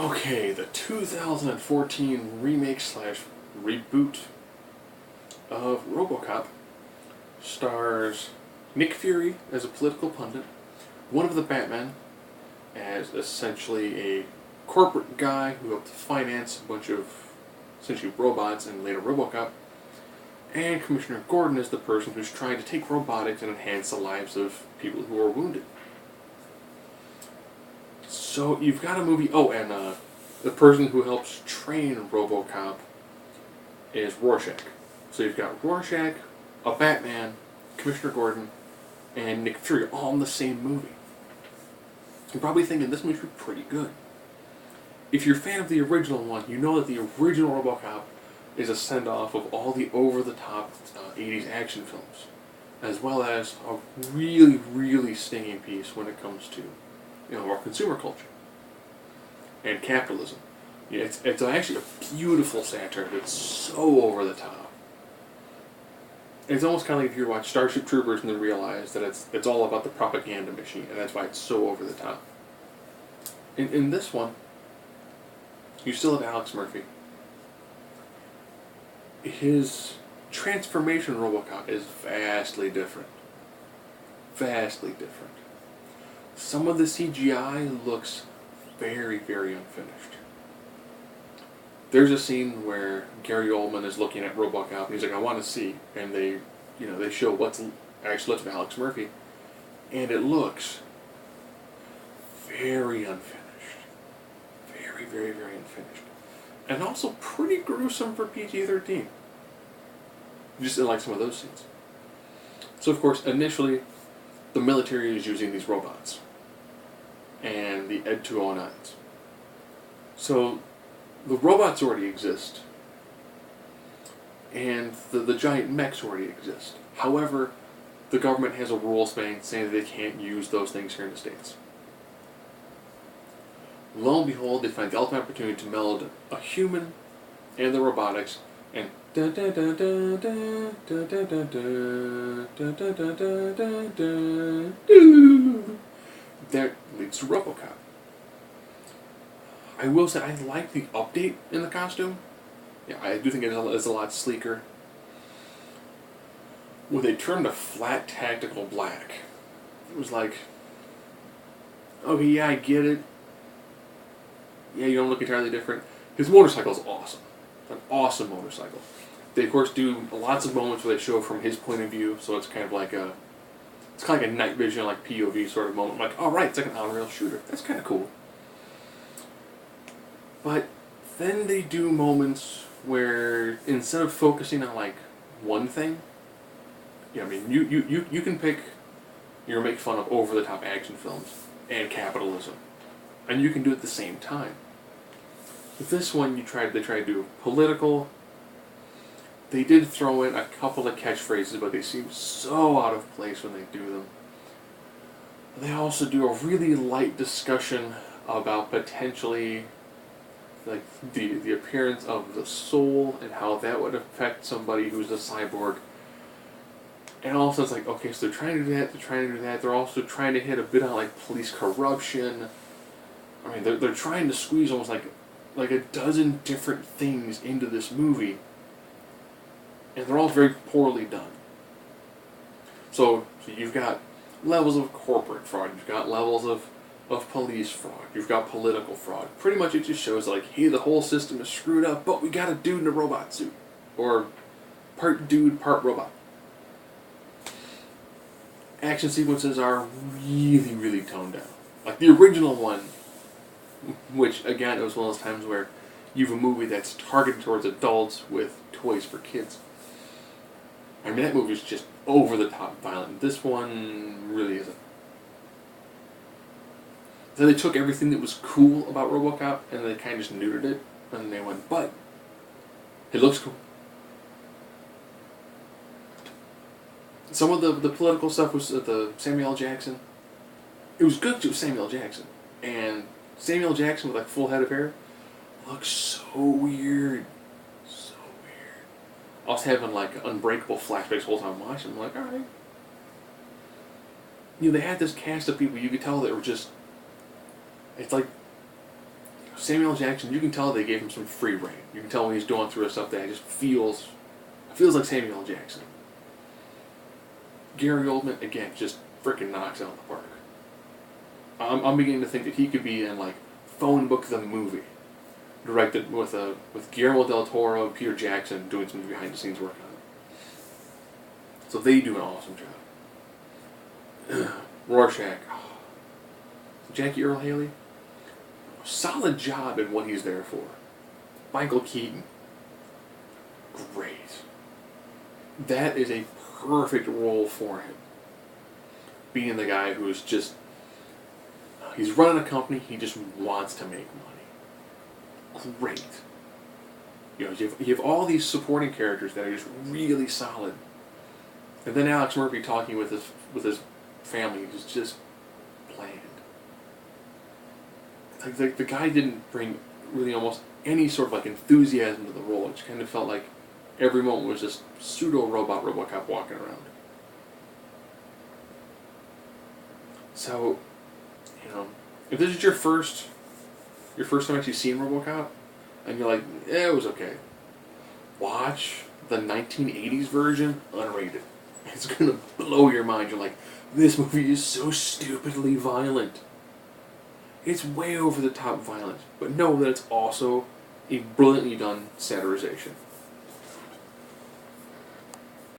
Okay, the 2014 remake slash reboot of Robocop stars Nick Fury as a political pundit, one of the Batmen as essentially a corporate guy who helped finance a bunch of essentially robots and later Robocop, and Commissioner Gordon is the person who's trying to take robotics and enhance the lives of people who are wounded. So you've got a movie. Oh, and the person who helps train RoboCop is Rorschach. So you've got Rorschach, a Batman, Commissioner Gordon, and Nick Fury all in the same movie. You're probably thinking this movie should be pretty good. If you're a fan of the original one, you know that the original RoboCop is a send-off of all the over-the-top 80s action films, as well as a really, really stinging piece when it comes to our consumer culture and capitalism. Yeah, it's actually a beautiful satire that's so over the top. It's almost kind of like if you watch Starship Troopers and then realize that it's all about the propaganda machine, and that's why it's so over the top. In this one, you still have Alex Murphy. His transformation RoboCop is vastly different. Vastly different. Some of the CGI looks very, very unfinished. There's a scene where Gary Oldman is looking at RoboCop and he's like, "I want to see," and they show what's actually left of Alex Murphy, and it looks very unfinished, very, very, very unfinished, and also pretty gruesome for PG-13. Just in like some of those scenes. So of course, initially, the military is using these robots and the Ed 209s. So the robots already exist, and the giant mechs already exist. However, the government has a rule saying that they can't use those things here in the States. Lo and behold, they find the ultimate opportunity to meld a human and the robotics, and that leads to Robocop. I will say I like the update in the costume. Yeah, I do think it's a lot sleeker. When they turned to flat tactical black, it was like, okay, yeah, I get it. Yeah, you don't look entirely different. His motorcycle is awesome. It's an awesome motorcycle. They, of course, do lots of moments where they show from his point of view, so it's kind of like a night vision, like POV sort of moment. I'm like, all right, it's like an on-rail shooter. That's kind of cool. But then they do moments where instead of focusing on like one thing, I mean, you can pick, make fun of over-the-top action films and capitalism, and you can do it at the same time. With this one, they tried to do political. They did throw in a couple of catchphrases, but they seem so out of place when they do them. They also do a really light discussion about potentially like the appearance of the soul and how that would affect somebody who's a cyborg. And also it's like, okay, so they're trying to do that, they're also trying to hit a bit on like police corruption. I mean, they're trying to squeeze almost like a dozen different things into this movie, and they're all very poorly done. So you've got levels of corporate fraud, you've got levels of police fraud, you've got political fraud. Pretty much it just shows like, hey, the whole system is screwed up, but we got a dude in a robot suit. Or part dude, part robot. Action sequences are really, really toned down. Like the original one, which again, it was one of those times where you have a movie that's targeted towards adults with toys for kids. I mean, that movie is just over the top violent. This one really isn't. Then they took everything that was cool about RoboCop and they kind of just neutered it, and they went, but it looks cool. Some of the political stuff was the Samuel L. Jackson. It was good because it was Samuel L. Jackson. And Samuel L. Jackson with like full head of hair looks so weird. So weird. I was having like unbreakable flashbacks the whole time watching. I'm like, alright. They had this cast of people you could tell that were just, it's like Samuel L. Jackson, you can tell they gave him some free reign. You can tell when he's going through stuff that just feels like Samuel L. Jackson. Gary Oldman, again, just freaking knocks it out of the park. I'm beginning to think that he could be in like Phone Book the movie, directed with Guillermo del Toro and Peter Jackson doing some behind the scenes work on it. So they do an awesome job. Rorschach, Jackie Earle Haley, solid job in what he's there for. Michael Keaton, great. That is a perfect role for him. Being the guy who's just, he's running a company, he just wants to make money. Great. You know, you have all these supporting characters that are just really solid. And then Alex Murphy talking with his family is just bland. Like the guy didn't bring really almost any sort of like enthusiasm to the role. It just kind of felt like every moment was just pseudo-robot Robocop walking around. So, you know, if this is your first time actually seeing Robocop, and you're like, it was okay, watch the 1980s version, unrated. It's gonna blow your mind. You're like, this movie is so stupidly violent. It's way over the top violent, but know that it's also a brilliantly done satirization.